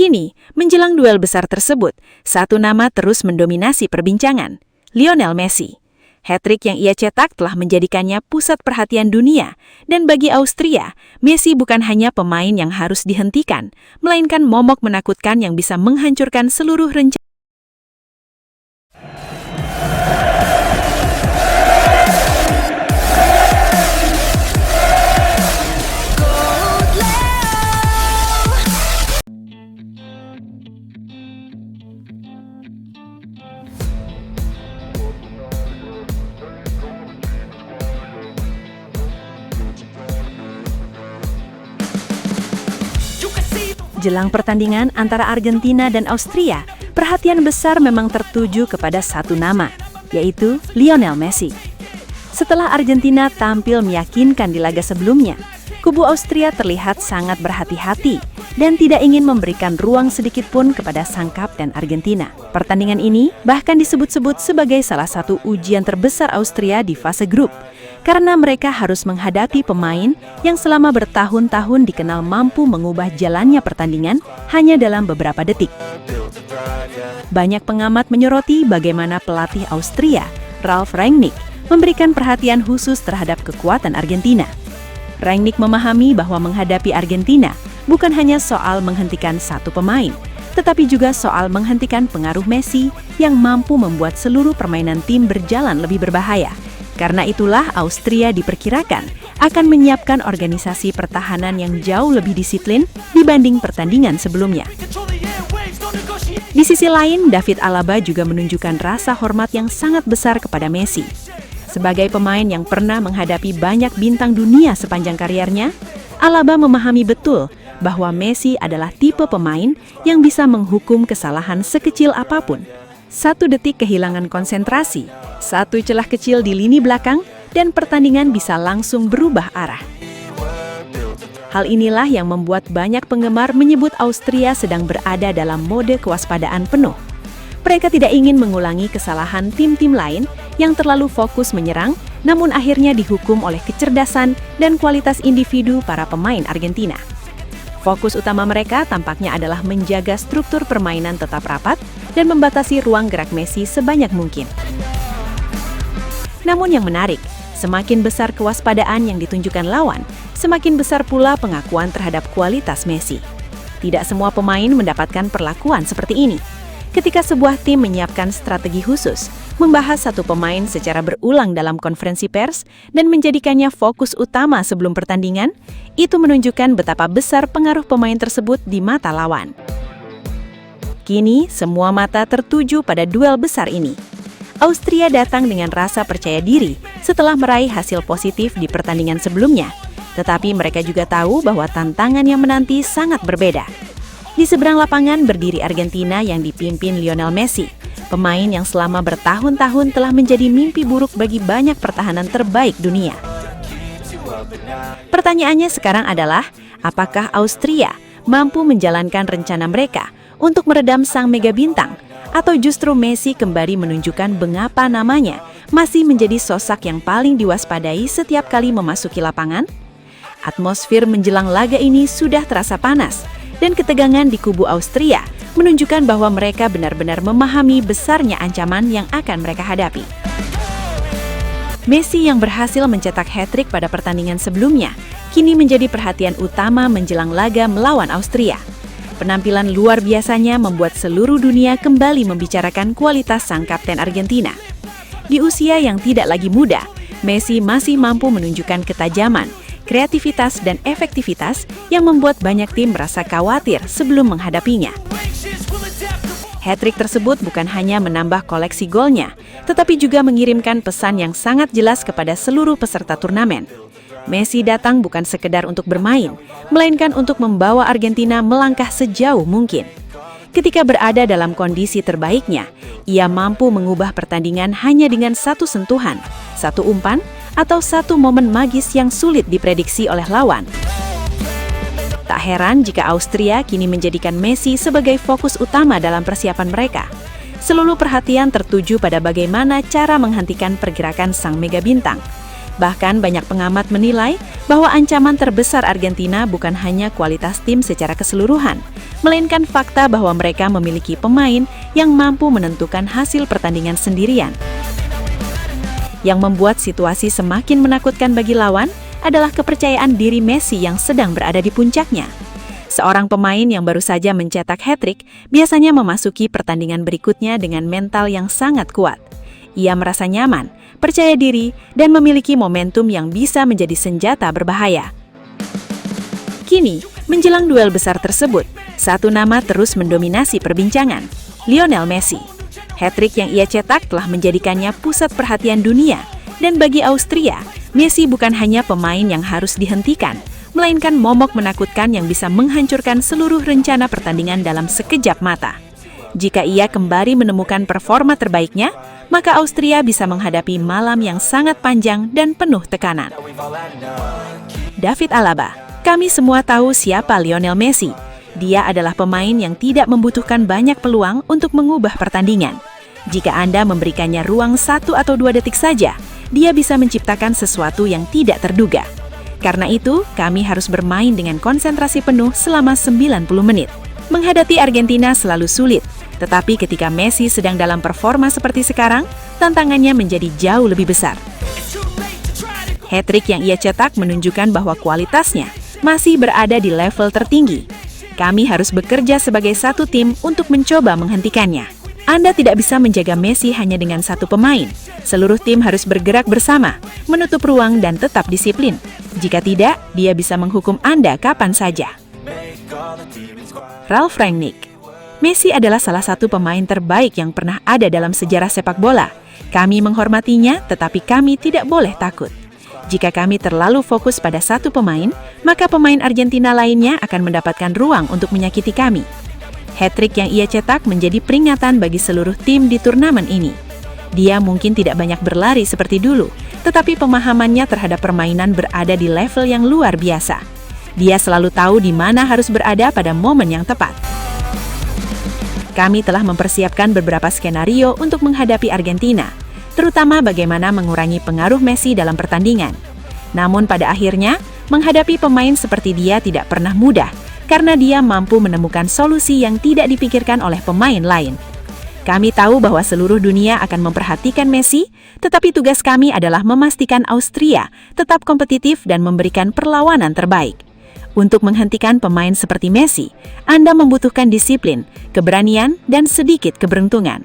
Kini, menjelang duel besar tersebut, satu nama terus mendominasi perbincangan, Lionel Messi. Hat-trick yang ia cetak telah menjadikannya pusat perhatian dunia, dan bagi Austria, Messi bukan hanya pemain yang harus dihentikan, melainkan momok menakutkan yang bisa menghancurkan seluruh rencana. Jelang pertandingan antara Argentina dan Austria, perhatian besar memang tertuju kepada satu nama, yaitu Lionel Messi. Setelah Argentina tampil meyakinkan di laga sebelumnya, kubu Austria terlihat sangat berhati-hati dan tidak ingin memberikan ruang sedikit pun kepada sang kapten Argentina. Pertandingan ini bahkan disebut-sebut sebagai salah satu ujian terbesar Austria di fase grup, karena mereka harus menghadapi pemain yang selama bertahun-tahun dikenal mampu mengubah jalannya pertandingan hanya dalam beberapa detik. Banyak pengamat menyoroti bagaimana pelatih Austria, Ralf Rangnick, memberikan perhatian khusus terhadap kekuatan Argentina. Rangnick memahami bahwa menghadapi Argentina bukan hanya soal menghentikan satu pemain, tetapi juga soal menghentikan pengaruh Messi yang mampu membuat seluruh permainan tim berjalan lebih berbahaya. Karena itulah Austria diperkirakan akan menyiapkan organisasi pertahanan yang jauh lebih disiplin dibanding pertandingan sebelumnya. Di sisi lain, David Alaba juga menunjukkan rasa hormat yang sangat besar kepada Messi. Sebagai pemain yang pernah menghadapi banyak bintang dunia sepanjang kariernya, Alaba memahami betul bahwa Messi adalah tipe pemain yang bisa menghukum kesalahan sekecil apapun. Satu detik kehilangan konsentrasi, satu celah kecil di lini belakang, dan pertandingan bisa langsung berubah arah. Hal inilah yang membuat banyak penggemar menyebut Austria sedang berada dalam mode kewaspadaan penuh. Mereka tidak ingin mengulangi kesalahan tim-tim lain yang terlalu fokus menyerang, namun akhirnya dihukum oleh kecerdasan dan kualitas individu para pemain Argentina. Fokus utama mereka tampaknya adalah menjaga struktur permainan tetap rapat dan membatasi ruang gerak Messi sebanyak mungkin. Namun yang menarik, semakin besar kewaspadaan yang ditunjukkan lawan, semakin besar pula pengakuan terhadap kualitas Messi. Tidak semua pemain mendapatkan perlakuan seperti ini. Ketika sebuah tim menyiapkan strategi khusus, membahas satu pemain secara berulang dalam konferensi pers, dan menjadikannya fokus utama sebelum pertandingan, itu menunjukkan betapa besar pengaruh pemain tersebut di mata lawan. Kini, semua mata tertuju pada duel besar ini. Austria datang dengan rasa percaya diri setelah meraih hasil positif di pertandingan sebelumnya, tetapi mereka juga tahu bahwa tantangan yang menanti sangat berbeda. Di seberang lapangan berdiri Argentina yang dipimpin Lionel Messi, pemain yang selama bertahun-tahun telah menjadi mimpi buruk bagi banyak pertahanan terbaik dunia. Pertanyaannya sekarang adalah, apakah Austria mampu menjalankan rencana mereka untuk meredam sang mega bintang, atau justru Messi kembali menunjukkan mengapa namanya masih menjadi sosok yang paling diwaspadai setiap kali memasuki lapangan? Atmosfer menjelang laga ini sudah terasa panas, dan ketegangan di kubu Austria menunjukkan bahwa mereka benar-benar memahami besarnya ancaman yang akan mereka hadapi. Messi yang berhasil mencetak hat-trick pada pertandingan sebelumnya, kini menjadi perhatian utama menjelang laga melawan Austria. Penampilan luar biasanya membuat seluruh dunia kembali membicarakan kualitas sang kapten Argentina. Di usia yang tidak lagi muda, Messi masih mampu menunjukkan ketajaman, kreativitas, dan efektivitas yang membuat banyak tim merasa khawatir sebelum menghadapinya. Hat-trick tersebut bukan hanya menambah koleksi golnya, tetapi juga mengirimkan pesan yang sangat jelas kepada seluruh peserta turnamen. Messi datang bukan sekedar untuk bermain, melainkan untuk membawa Argentina melangkah sejauh mungkin. Ketika berada dalam kondisi terbaiknya, ia mampu mengubah pertandingan hanya dengan satu sentuhan, satu umpan, atau satu momen magis yang sulit diprediksi oleh lawan. Tak heran jika Austria kini menjadikan Messi sebagai fokus utama dalam persiapan mereka. Seluruh perhatian tertuju pada bagaimana cara menghentikan pergerakan sang mega bintang. Bahkan banyak pengamat menilai bahwa ancaman terbesar Argentina bukan hanya kualitas tim secara keseluruhan, melainkan fakta bahwa mereka memiliki pemain yang mampu menentukan hasil pertandingan sendirian. Yang membuat situasi semakin menakutkan bagi lawan adalah kepercayaan diri Messi yang sedang berada di puncaknya. Seorang pemain yang baru saja mencetak hat-trick biasanya memasuki pertandingan berikutnya dengan mental yang sangat kuat. Ia merasa nyaman, percaya diri, dan memiliki momentum yang bisa menjadi senjata berbahaya. Kini, menjelang duel besar tersebut, satu nama terus mendominasi perbincangan, Lionel Messi. Hat-trick yang ia cetak telah menjadikannya pusat perhatian dunia, dan bagi Austria, Messi bukan hanya pemain yang harus dihentikan, melainkan momok menakutkan yang bisa menghancurkan seluruh rencana pertandingan dalam sekejap mata. Jika ia kembali menemukan performa terbaiknya, maka Austria bisa menghadapi malam yang sangat panjang dan penuh tekanan. David Alaba, kami semua tahu siapa Lionel Messi. Dia adalah pemain yang tidak membutuhkan banyak peluang untuk mengubah pertandingan. Jika Anda memberikannya ruang 1 atau 2 detik saja, dia bisa menciptakan sesuatu yang tidak terduga. Karena itu, kami harus bermain dengan konsentrasi penuh selama 90 menit. Menghadapi Argentina selalu sulit, tetapi ketika Messi sedang dalam performa seperti sekarang, tantangannya menjadi jauh lebih besar. Hat-trick yang ia cetak menunjukkan bahwa kualitasnya masih berada di level tertinggi. Kami harus bekerja sebagai satu tim untuk mencoba menghentikannya. Anda tidak bisa menjaga Messi hanya dengan satu pemain. Seluruh tim harus bergerak bersama, menutup ruang dan tetap disiplin. Jika tidak, dia bisa menghukum Anda kapan saja. Ralf Rangnick, Messi adalah salah satu pemain terbaik yang pernah ada dalam sejarah sepak bola. Kami menghormatinya, tetapi kami tidak boleh takut. Jika kami terlalu fokus pada satu pemain, maka pemain Argentina lainnya akan mendapatkan ruang untuk menyakiti kami. Hat-trick yang ia cetak menjadi peringatan bagi seluruh tim di turnamen ini. Dia mungkin tidak banyak berlari seperti dulu, tetapi pemahamannya terhadap permainan berada di level yang luar biasa. Dia selalu tahu di mana harus berada pada momen yang tepat. Kami telah mempersiapkan beberapa skenario untuk menghadapi Argentina, terutama bagaimana mengurangi pengaruh Messi dalam pertandingan. Namun pada akhirnya, menghadapi pemain seperti dia tidak pernah mudah, karena dia mampu menemukan solusi yang tidak dipikirkan oleh pemain lain. Kami tahu bahwa seluruh dunia akan memperhatikan Messi, tetapi tugas kami adalah memastikan Austria tetap kompetitif dan memberikan perlawanan terbaik. Untuk menghentikan pemain seperti Messi, Anda membutuhkan disiplin, keberanian, dan sedikit keberuntungan.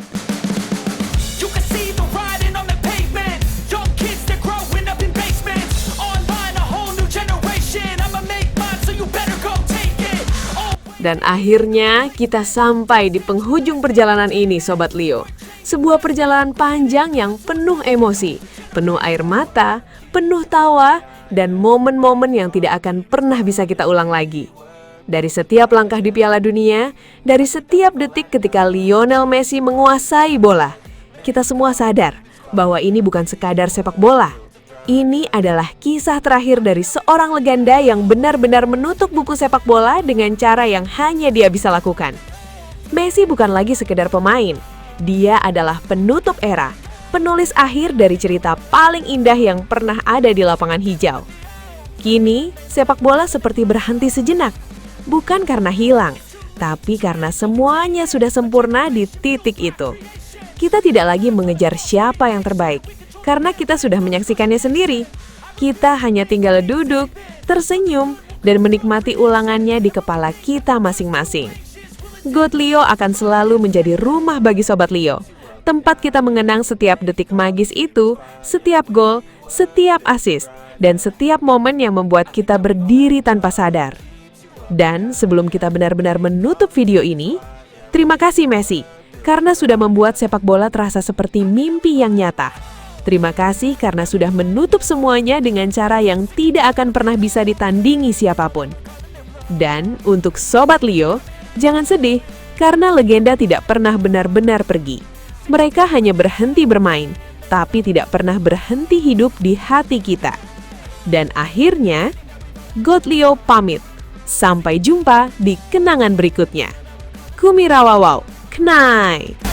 Dan akhirnya kita sampai di penghujung perjalanan ini, Sobat Leo. Sebuah perjalanan panjang yang penuh emosi, penuh air mata, penuh tawa, dan momen-momen yang tidak akan pernah bisa kita ulang lagi. Dari setiap langkah di Piala Dunia, dari setiap detik ketika Lionel Messi menguasai bola, kita semua sadar bahwa ini bukan sekadar sepak bola. Ini adalah kisah terakhir dari seorang legenda yang benar-benar menutup buku sepak bola dengan cara yang hanya dia bisa lakukan. Messi bukan lagi sekedar pemain, dia adalah penutup era, penulis akhir dari cerita paling indah yang pernah ada di lapangan hijau. Kini, sepak bola seperti berhenti sejenak, bukan karena hilang, tapi karena semuanya sudah sempurna di titik itu. Kita tidak lagi mengejar siapa yang terbaik, karena kita sudah menyaksikannya sendiri. Kita hanya tinggal duduk, tersenyum, dan menikmati ulangannya di kepala kita masing-masing. GOAT Leo akan selalu menjadi rumah bagi Sobat Leo. Tempat kita mengenang setiap detik magis itu, setiap gol, setiap assist, dan setiap momen yang membuat kita berdiri tanpa sadar. Dan sebelum kita benar-benar menutup video ini, terima kasih Messi, karena sudah membuat sepak bola terasa seperti mimpi yang nyata. Terima kasih karena sudah menutup semuanya dengan cara yang tidak akan pernah bisa ditandingi siapapun. Dan untuk Sobat Leo, jangan sedih karena legenda tidak pernah benar-benar pergi. Mereka hanya berhenti bermain, tapi tidak pernah berhenti hidup di hati kita. Dan akhirnya, GOAT Leo pamit. Sampai jumpa di kenangan berikutnya. Kumirawawau, Knai!